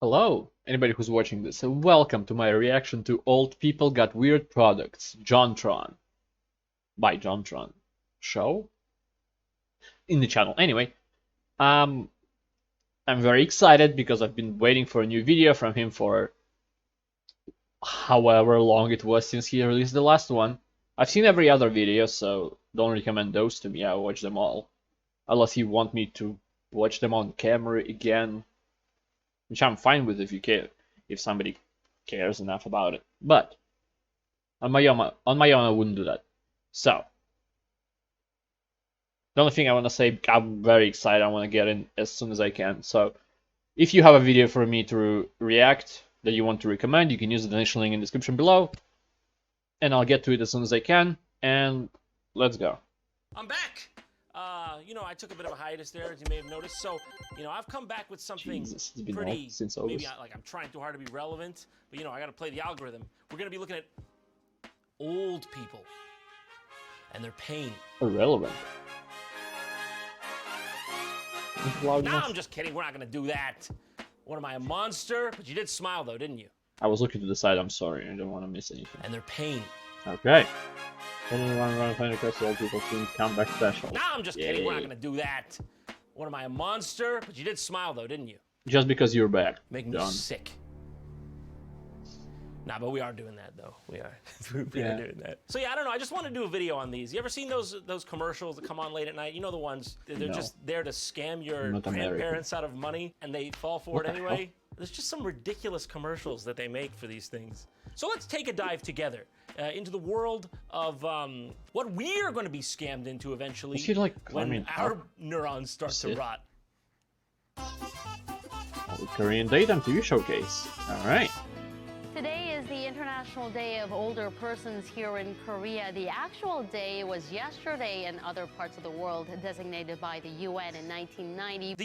Hello, anybody who's watching this, and welcome to my reaction to Old People Got Weird Products, JonTron, by JonTron show in the channel. Anyway, I'm very excited because I've been waiting for a new video from him for however long it was since he released the last one. I've seen every other video, so don't recommend those to me. I'll watch them all, unless you want me to watch them on camera again, which I'm fine with if you care, if somebody cares enough about it. But on my own, I wouldn't do that. So the only thing I want to say, I'm very excited. I want to get in as soon as I can. So if you have a video for me to react that you want to recommend, you can use the initial link in the description below, and I'll get to it as soon as I can. And let's go. I'm back. I took a bit of a hiatus there, as you may have noticed. So, I've come back with something Jesus, it's been pretty. since August. Maybe I'm trying too hard to be relevant, but I got to play the algorithm. We're gonna be looking at old people and their pain. Irrelevant. No, I'm just kidding. We're not gonna do that. What am I, a monster? But you did smile though, didn't you? I was looking to the side. I'm sorry. I don't want to miss anything. And their pain. Okay. Run playing across the old people team comeback special. No, I'm just kidding. We're not gonna do that. What am I, a monster? But you did smile though, didn't you? Just because you're back. Making me sick. Nah, but we are doing that though. We are. we are doing that. So yeah, I don't know. I just want to do a video on these. You ever seen those commercials that come on late at night? You know the ones. They're just there to scam your grandparents out of money, and they fall for it anyway. There's just some ridiculous commercials that they make for these things. So let's take a dive together into the world of what we are going to be scammed into eventually when our neurons start to rot. Korean Daytime TV Showcase. All right. Today is the International Day of Older Persons here in Korea. The actual day was yesterday in other parts of the world, designated by the UN in 1990.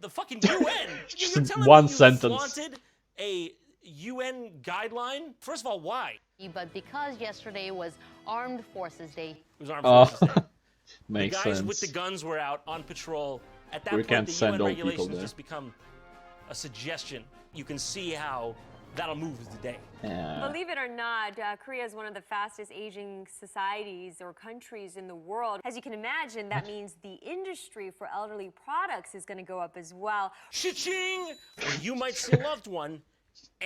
The fucking UN? Just You're telling one me you sentence. flaunted a UN guideline? First of all, why? But because yesterday was Armed Forces Day. It was Armed Forces Day. Makes the guys sense. with the guns were out on patrol. At that We point, can't the send UN old people regulations there. just become a suggestion. You can see how that'll move the day. Believe it or not, Korea is one of the fastest aging societies or countries in the world. As you can imagine, that means the industry for elderly products is going to go up as well. Cha-ching! Or you might see a loved one.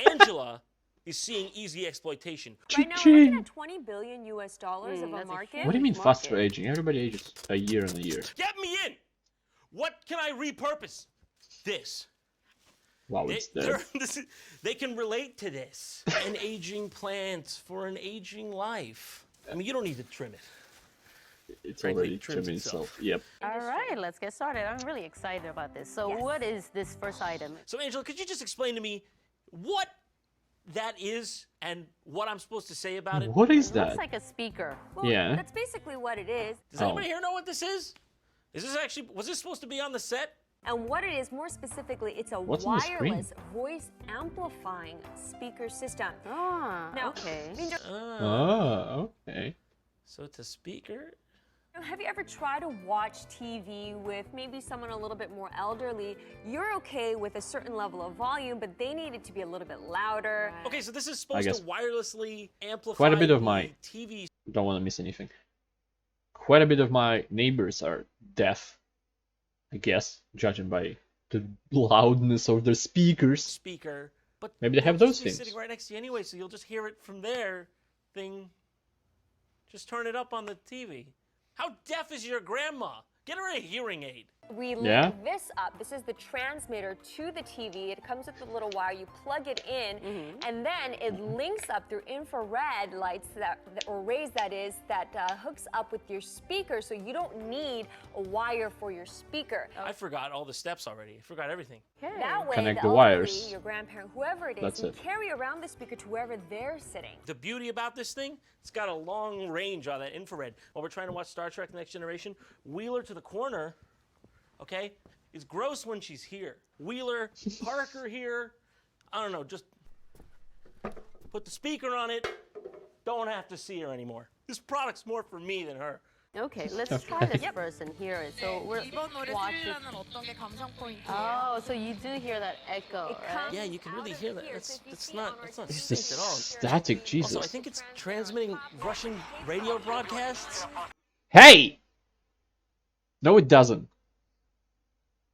Angela is seeing easy exploitation. Right now, we're looking at $20 billion of a market. What do you mean faster aging? Everybody ages a year and a year. Get me in! What can I repurpose? This. Wow, it's dead. They can relate to this. An aging plant for an aging life. I mean, you don't need to trim it. It's Frankly, already it trims trimming itself. Yep. All right, let's get started. I'm really excited about this. So what is this first item? So, Angela, could you just explain to me what that is and what I'm supposed to say about it? What is It that? looks like a speaker. Well, Yeah. that's basically what it is. Does anybody here know what this is? Is this actually, was this supposed to be on the set? And what it is, more specifically, it's a What's on the screen? wireless voice amplifying speaker system. Ah, Now, okay. I mean, Oh, okay. So it's a speaker? have you ever tried to watch TV with maybe someone a little bit more elderly? You're okay with a certain level of volume, but they need it to be a little bit louder. Okay, so this is supposed to wirelessly amplify Quite a bit of the my TV. Don't want to miss anything. Quite a bit of my neighbors are deaf, I guess, judging by the loudness of their speakers. Speaker, but Maybe they have they'll those just be things. sitting right next to you anyway, so you'll just hear it from their thing. Just turn it up on the TV. How deaf is your grandma? Get her a hearing aid. We Yeah? link this up. This is the transmitter to the TV. It comes with a little wire. You plug it in, and then it links up through infrared lights or rays that hooks up with your speaker. So you don't need a wire for your speaker. I forgot all the steps already. I forgot everything. That way, Connect the the elderly, wires. your grandparent, whoever it is, That's can it. carry around the speaker to wherever they're sitting. The beauty about this thing, it's got a long range on that infrared. While we're trying to watch Star Trek: The Next Generation, Wheeler to the corner, okay, it's gross when she's here. Wheeler, Parker here, I don't know, just put the speaker on it, don't have to see her anymore. This product's more for me than her. Okay, let's try this first and hear it. So we're watching. Oh, so you do hear that echo, right? Yeah, you can really hear that. It's not This is synced at all. static, Jesus. Also, I think it's transmitting Russian radio broadcasts. Hey! No, it doesn't.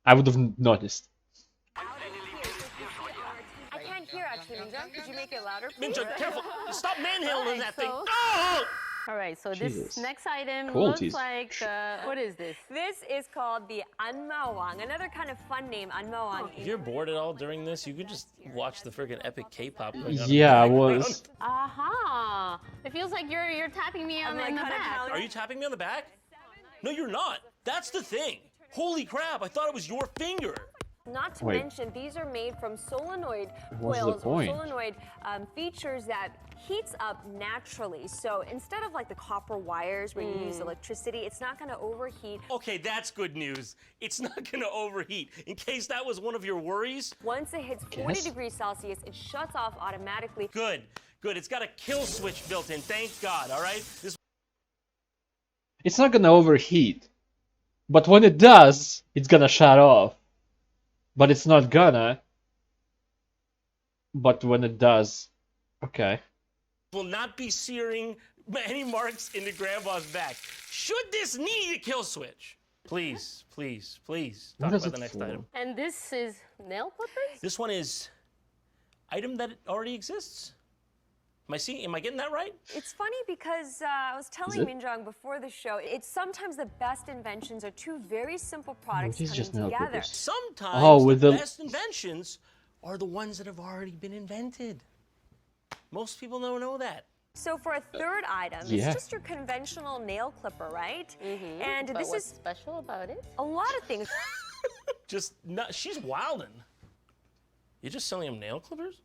I would have noticed. I can't hear actually, Minjung. Could you make it louder, please? Minjung, careful! Stop manhandling that thing! so- Oh! All right, so Jesus. this next item Qualities. looks like, what is this? This is called the Anmawang, another kind of fun name, Anmawang. If you're bored at all during this, you could just watch the friggin' epic K-pop going on. Yeah, I was. Aha! It feels like you're tapping me on in the back. Are you tapping me on the back? No, you're not. That's the thing. Holy crap, I thought it was your finger. Not to Wait. mention, these are made from solenoid What's the coils or point? solenoid features that heats up naturally. So instead of like the copper wires where you use electricity, it's not going to overheat. Okay, that's good news. It's not gonna overheat. In case that was one of your worries. Once it hits 40 degrees Celsius, it shuts off automatically. Good, good. It's got a kill switch built in, thank God, all right? This It's not gonna overheat. But when it does, it's gonna shut off. But it's not gonna. But when it does. Okay. will not be searing any marks into Grandpa's back. Should this need a kill switch? Please, please, please. Talk What is about the it next for? item. And this is nail clippers? This one is item that already exists. Am I getting that right? It's funny because I was telling it? Minjung before the show, it's sometimes the best inventions are two very simple products These just coming nail together. clippers. Sometimes Oh, with the the- best inventions are the ones that have already been invented. Most people don't know that. So for a third item, yeah. it's just your conventional nail clipper, right? And But this what's is special about it? a lot of things. Just not, she's wildin'. You're just selling them nail clippers?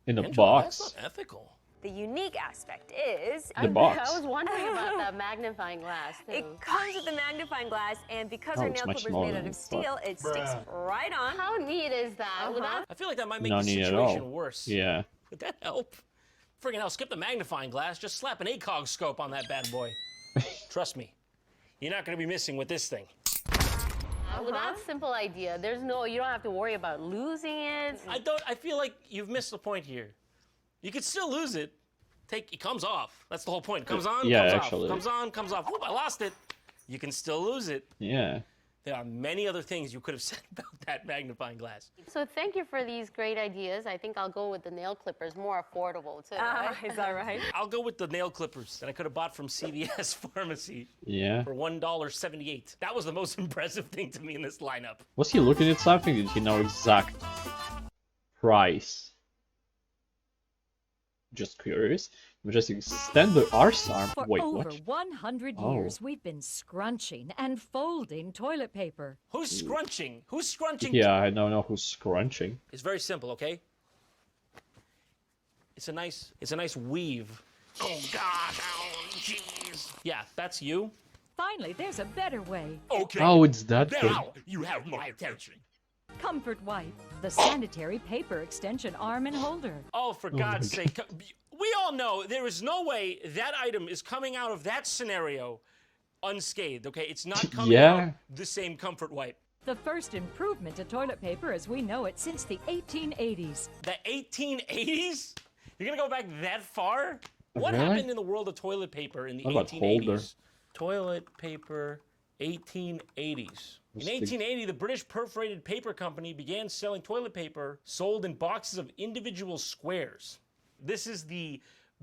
In a Angela, box. That's not ethical. The unique aspect is The box. I was wondering about that magnifying glass, too. it comes with the magnifying glass, and because Oh, our it's nail much clipper is smaller made than out of I thought. steel, it sticks right on. How neat is that? Without I feel like that might make No the need at situation all. worse. Yeah. Would that help? Friggin' hell, skip the magnifying glass. Just slap an ACOG scope on that bad boy. Trust me, you're not gonna be missing with this thing. with that simple idea, you don't have to worry about losing it. I feel like you've missed the point here. You could still lose it. It comes off. That's the whole point. It comes on, Yeah, comes actually. off. Comes on, comes off. Whoop, I lost it. You can still lose it. Yeah. There are many other things you could have said about that magnifying glass. So thank you for these great ideas. I think I'll go with the nail clippers, more affordable too. Right? Is that right? I'll go with the nail clippers that I could have bought from CVS Pharmacy Yeah. for $1.78. That was the most impressive thing to me in this lineup. Was he looking at something? Did he know exact price? Just curious. We just extend the arse arm. For Wait, over what? 100 Oh. years, we've been scrunching and folding toilet paper. Who's scrunching? Who's scrunching? Yeah, I don't know who's scrunching. It's very simple, okay? It's a nice weave. Oh God, oh jeez. Yeah, that's you. Finally, there's a better way. Okay. Oh, it's that thing. Now you have my attention. Comfort Wipe, the sanitary paper extension arm and holder. Oh, for God's sake. We all know there is no way that item is coming out of that scenario unscathed, okay? It's not coming out the same comfort wipe. The first improvement to toilet paper as we know it since the 1880s. The 1880s? You're gonna go back that far? What Really? happened in the world of toilet paper in the What about 1880s? holder? Toilet paper, 1880s. In What's the- 1880, the British Perforated Paper Company began selling toilet paper sold in boxes of individual squares. This is the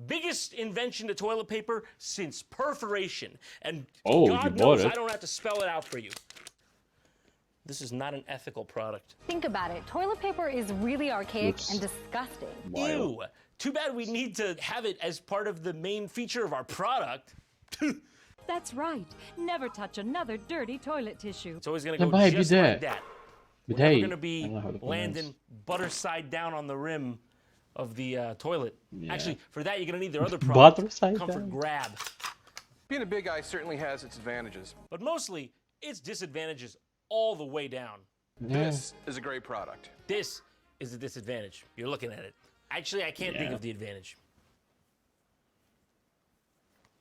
biggest invention to toilet paper since perforation. And Oh, you God bought knows it. I don't have to spell it out for you. This is not an ethical product. Think about it. Toilet paper is really archaic Looks and disgusting. wild. Ew. Too bad we need to have it as part of the main feature of our product. That's right. Never touch another dirty toilet tissue. It's always gonna Yeah, go buy a just bidet. like that. But We're hey, gonna be I don't know how to pronounce. landing butter side down on the rim of the toilet. Yeah. Actually, for that you're gonna need their other product, Butter side Comfort down. Grab. Being a big guy certainly has its advantages. But mostly, it's disadvantages all the way down. Yeah. This is a great product. This is the disadvantage. You're looking at it. Actually, I can't think Yeah. of the advantage.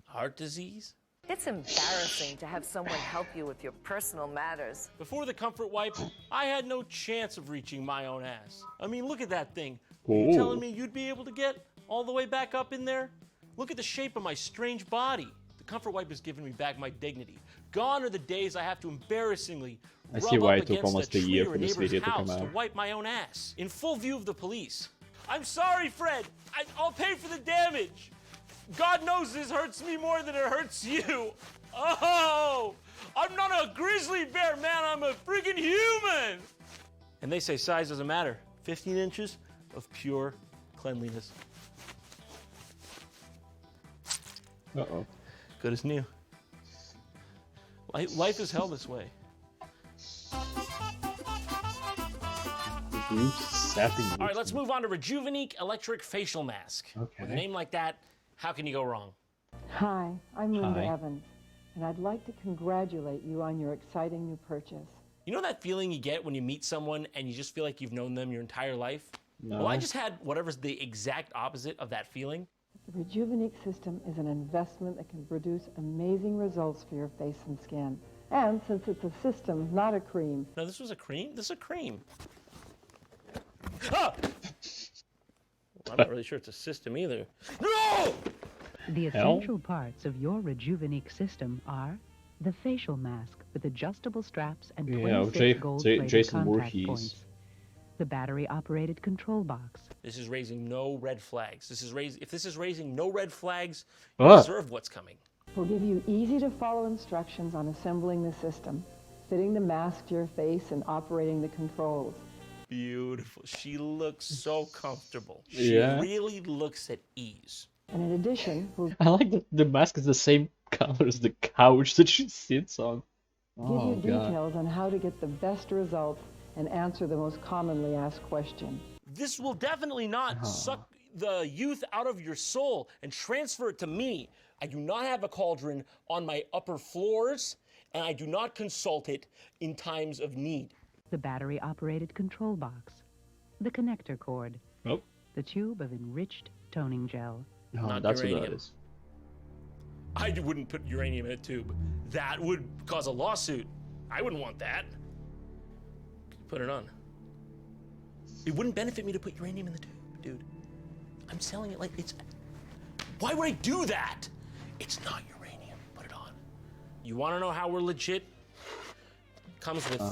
Heart disease? It's embarrassing to have someone help you with your personal matters. Before the comfort wipe, I had no chance of reaching my own ass. I mean, look at that thing. Are you telling me you'd be able to get all the way back up in there? Look at the shape of my strange body. The comfort wipe has given me back my dignity. Gone are the days I have to embarrassingly rub up against a tree or a neighbor's house to wipe my own ass in full view of the police. I'm sorry, Fred. I'll pay for the damage. God knows this hurts me more than it hurts you. Oh, I'm not a grizzly bear, man. I'm a freaking human. And they say size doesn't matter. 15 inches of pure cleanliness. Uh-oh. Good as new. Life is hell this way. All right, let's move on to Rejuvenique Electric Facial Mask. Okay. With a name like that, how can you go wrong? Hi, I'm Linda Evans, and I'd like to congratulate you on your exciting new purchase. You know that feeling you get when you meet someone and you just feel like you've known them your entire life? No. Well, I just had whatever's the exact opposite of that feeling. The Rejuvenique system is an investment that can produce amazing results for your face and skin. And since it's a system, not a cream. No, this was a cream? This is a cream. Ah! I'm not really sure it's a system either. No! The essential parts of your Rejuvenique system are the facial mask with adjustable straps and 26 gold-plated contact points. The battery-operated control box. This is raising no red flags. If this is raising no red flags, you deserve what's coming. We'll give you easy-to-follow instructions on assembling the system, fitting the mask to your face, and operating the controls. Beautiful. She looks so comfortable. She really looks at ease. And in addition, I like that the mask is the same color as the couch that she sits on. Give you details on how to get the best results and answer the most commonly asked question. This will definitely not suck the youth out of your soul and transfer it to me. I do not have a cauldron on my upper floors, and I do not consult it in times of need. The battery-operated control box. The connector cord. The tube of enriched toning gel. Not that's uranium. what that is. I wouldn't put uranium in a tube. That would cause a lawsuit. I wouldn't want that. Put it on. It wouldn't benefit me to put uranium in the tube, dude. I'm selling it like it's... Why would I do that? It's not uranium. Put it on. You want to know how we're legit? Comes with...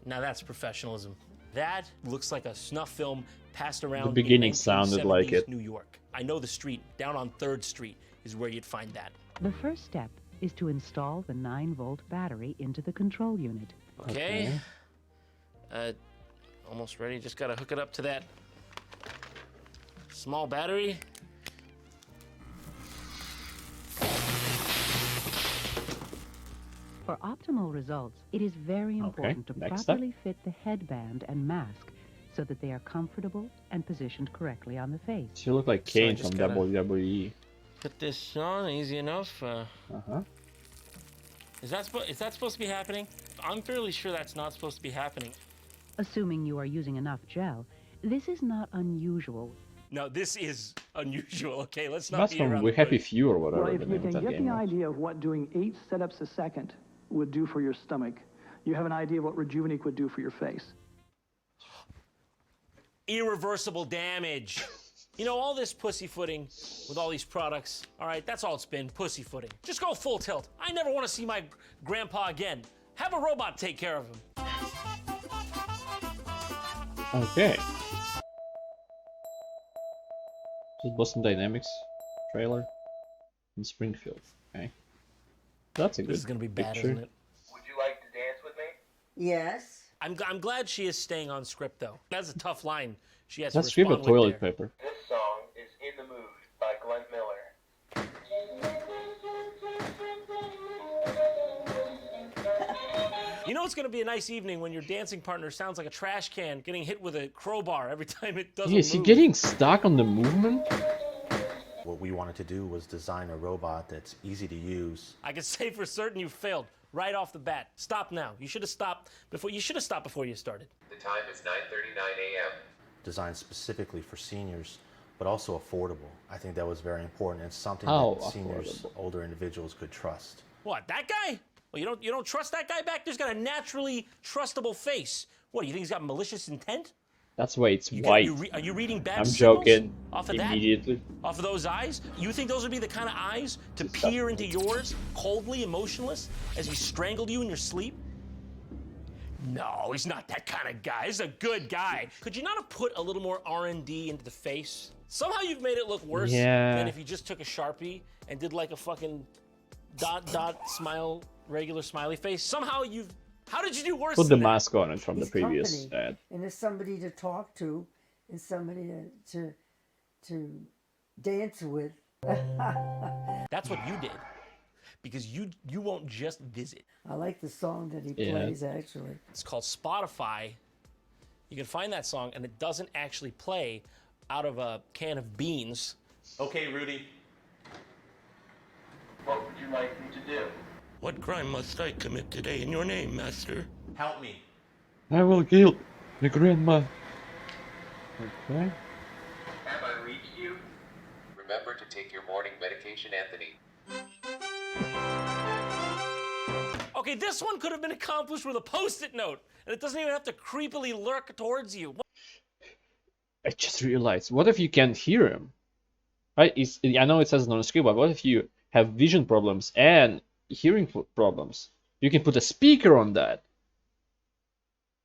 Now that's professionalism. That looks like a snuff film passed around the beginning sounded like it. New York. I know the street. Down on 3rd Street is where you'd find that. The first step is to install the 9-volt battery into the control unit. Okay. Almost ready. Just gotta hook it up to that small battery. For optimal results, it is very important to properly fit the headband and mask so that they are comfortable and positioned correctly on the face. She looked like Kane from WWE. Put this on, easy enough. Is that supposed to be happening? I'm fairly sure that's not supposed to be happening. Assuming you are using enough gel, this is not unusual. No, this is unusual. Okay, let's not That's be from around We the Happy bush. Few or whatever. Well, if you can get the idea of what doing 8 setups a second would do for your stomach, you have an idea of what Rejuvenique would do for your face. Irreversible damage. You know, all this pussyfooting with all these products, all right, that's all it's been, pussyfooting. Just go full tilt. I never want to see my grandpa again. Have a robot take care of him. Okay. Just Boston Dynamics trailer in Springfield. Okay. That's a good This is gonna be bad, picture. isn't it? Would you like to dance with me? Yes. I'm glad she is staying on script, though. That's a tough line. She has Let's to skip respond a toilet with there. paper. This song is In the Mood by Glenn Miller. You know it's going to be a nice evening when your dancing partner sounds like a trash can getting hit with a crowbar every time it doesn't Is he move. getting stuck on the movement? What we wanted to do was design a robot that's easy to use. I can say for certain you failed right off the bat. Stop now. You should have stopped before you started. The time is 9:39 a.m. Designed specifically for seniors, but also affordable. I think that was very important. It's something that seniors, older individuals could trust. What, that guy? Well, you don't trust that guy back? There's got a naturally trustable face. What, do you think he's got malicious intent? That's why it's white. Are you reading bad I'm signals joking. Off of Immediately. That? Off of those eyes? You think those would be the kind of eyes to peer into yours, coldly, emotionless, as he strangled you in your sleep? No, he's not that kind of guy. He's a good guy. Could you not have put a little more R&D into the face? Somehow you've made it look worse than if you just took a Sharpie and did like a fucking dot smile, regular smiley face. Somehow you've... How did you do worse? Put the mask on it from the previous company, ad. And there's somebody to talk to, and somebody to dance with. That's what you did, because you won't just visit. I like the song that he plays, actually. It's called Spotify. You can find that song, and it doesn't actually play out of a can of beans. Okay, Rudy. What would you like me to do? What crime must I commit today in your name, master? Help me. I will kill the grandma. Okay. Have I reached you? Remember to take your morning medication, Anthony. Okay, this one could have been accomplished with a Post-it note, and it doesn't even have to creepily lurk towards you. I just realized, what if you can't hear him? Right? I know it says it on the screen, but what if you have vision problems and hearing problems? You can put a speaker on that.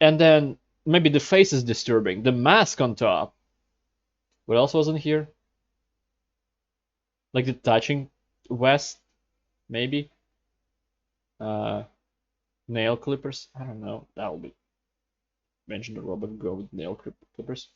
And then maybe the face is disturbing. The mask on top. What else wasn't here? Like the touching vest, maybe? Nail clippers? I don't know. That'll be... Mention the robot go with nail clippers.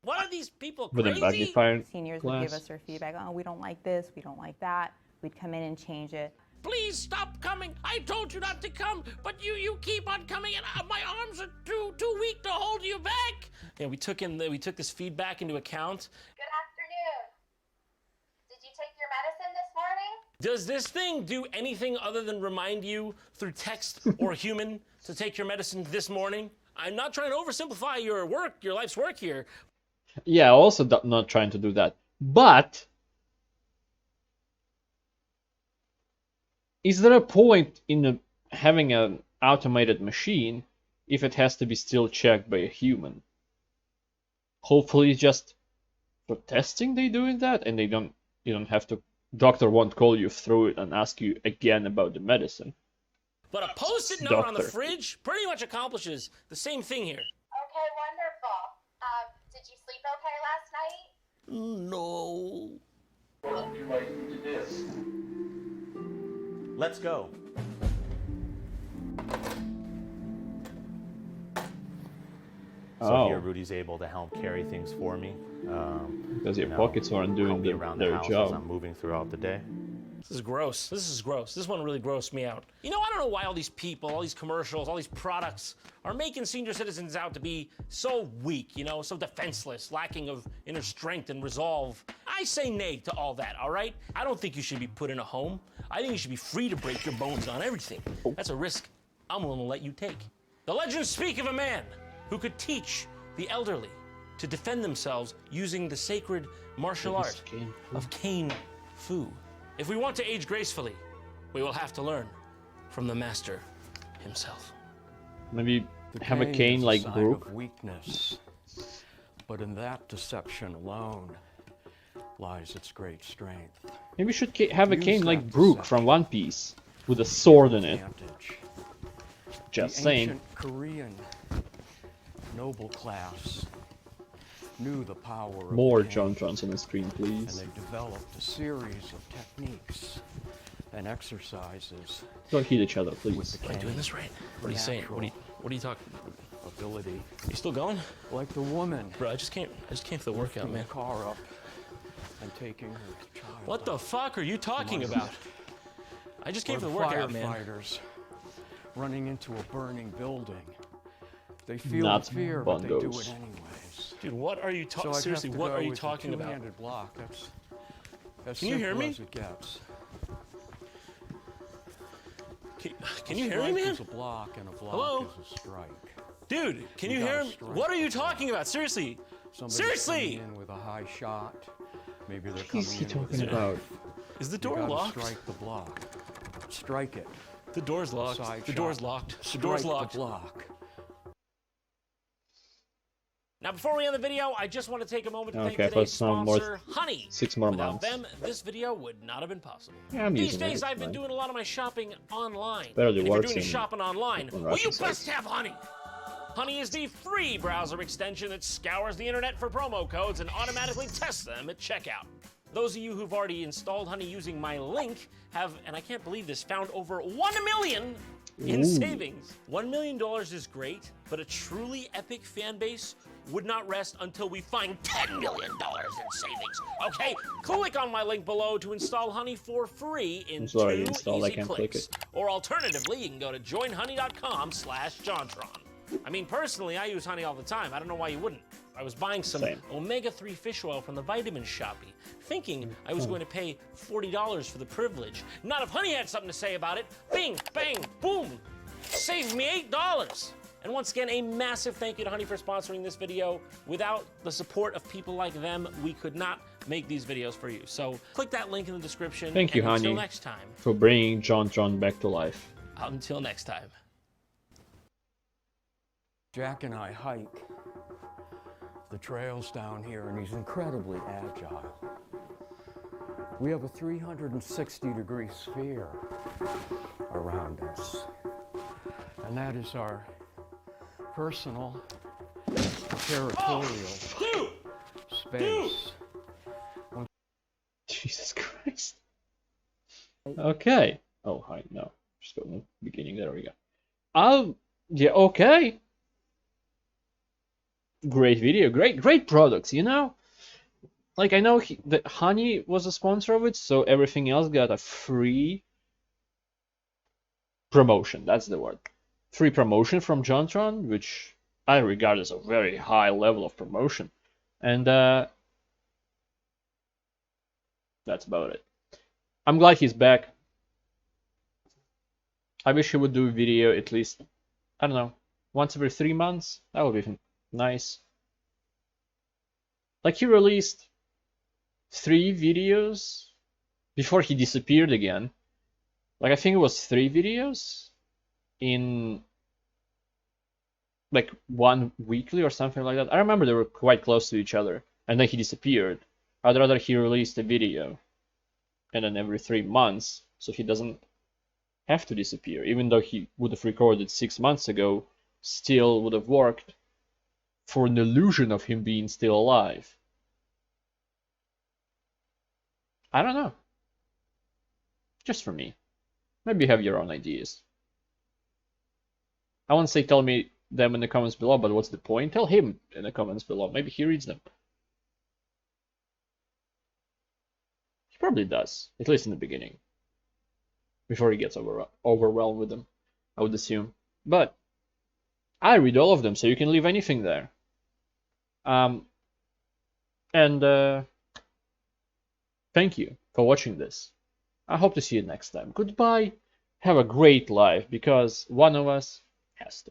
What are these people crazy? With a magnifying Seniors glass. would give us their feedback. Oh, we don't like this, we don't like that. We'd come in and change it. Please stop coming. I told you not to come, but you keep on coming, and my arms are too weak to hold you back. Yeah, we took this feedback into account. Good afternoon. Did you take your medicine this morning? Does this thing do anything other than remind you through text or human to take your medicine this morning? I'm not trying to oversimplify your life's work here. Yeah, also not trying to do that. But is there a point in having an automated machine if it has to be still checked by a human? Hopefully just for testing they're doing that, and you don't have to, doctor won't call you through it and ask you again about the medicine. But a Post-it note on the fridge pretty much accomplishes the same thing here. Okay, wonderful. Did you sleep okay last night? No. What would you like me to do? Let's go. So here Rudy's able to help carry things for me. Because your pockets aren't doing their job. As I'm moving throughout the day. This is gross. This one really grossed me out. You know, I don't know why all these people, all these commercials, all these products are making senior citizens out to be so weak, you know, so defenseless, lacking of inner strength and resolve. I say nay to all that, all right? I don't think you should be put in a home. I think you should be free to break your bones on everything. That's a risk I'm willing to let you take. The legends speak of a man who could teach the elderly to defend themselves using the sacred martial art of cane fu. If we want to age gracefully, we will have to learn from the master himself. Maybe have a cane like Brooke. Of weakness, but in that deception alone lies its great strength. Maybe we should have a cane like Brooke from One Piece with a sword in it. Just saying. Ancient Korean noble class knew the power of more JonTrons on the screen, please. And they developed a series of techniques and exercises. Don't hit each other, please. Am I doing this right? What are you saying? What are you talking? Ability. You still going? Like the woman. Bro, I just came for the workout, man. The car up and taking her child. What the fuck are you talking about? I just came for the workout, man. Firefighters running into a burning building. They feel the fear, but they do it anyways. Dude, what are you talking? Seriously, what are you talking about? Two-handed block. That's Can you hear me? as it gets. Can you hear me, man? Is a block and a block Hello? is a strike. Dude, can you hear him? What are you talking about? Seriously, Seriously! Coming in with a high shot. Maybe they're What is he coming in talking with a about? knife. Is the door You gotta locked? Strike the block. Strike it. The door's locked. Side The door's shot. locked. The door's locked. The block. Now, before we end the video, I just want to take a moment to thank Okay, today's for some more, sponsor, Honey. 6 more Without months. them, this video would not have been possible. Yeah, I'm These using it, days, it's I've been fine. doing a lot of my shopping online. Barely And if you're works doing in- shopping online, on well, you Russian best sites. have Honey. Honey is the free browser extension that scours the internet for promo codes and automatically tests them at checkout. Those of you who've already installed Honey using my link have, and I can't believe this, found over 1 million in Ooh. savings. $1 million is great, but a truly epic fan base would not rest until we find $10 million in savings. Okay, click on my link below to install Honey for free in It's 2 already installed, I easy can't click clicks. it. Or alternatively, you can go to joinhoney.com/JonTron. I mean, personally, I use Honey all the time. I don't know why you wouldn't. I was buying some Same. omega-3 fish oil from the vitamin shoppie, thinking I was going to pay $40 for the privilege. Not if Honey had something to say about it. Bing, bang, boom. Saved me $8. And once again, a massive thank you to Honey for sponsoring this video. Without the support of people like them, we could not make these videos for you. So click that link in the description. Thank you, and Honey, until next time. for bringing JonTron back to life. Until next time. Jack and I hike the trails down here, and he's incredibly agile. We have a 360-degree sphere around us, and that is our personal territorial space. Jesus Christ. Okay. Oh, hi. No. Just go to the beginning. There we go. Yeah, okay. Great video. Great products, you know? Like, I know that Honey was a sponsor of it, so everything else got a free promotion. That's the word. Free promotion from JonTron, which I regard as a very high level of promotion. And, that's about it. I'm glad he's back. I wish he would do a video at least, I don't know, once every 3 months. That would be nice. Like, he released 3 videos before he disappeared again. Like, I think it was 3 videos in like 1 weekly or something like that. I remember they were quite close to each other, and then he disappeared. I'd rather he released a video and then every 3 months, so he doesn't have to disappear. Even though he would have recorded 6 months ago, still would have worked for an illusion of him being still alive. I don't know. Just for me. Maybe you have your own ideas. I won't say tell me them in the comments below, but what's the point? Tell him in the comments below. Maybe he reads them. He probably does, at least in the beginning. Before he gets overwhelmed with them, I would assume. But I read all of them, so you can leave anything there. Thank you for watching this. I hope to see you next time. Goodbye. Have a great life, because one of us has to.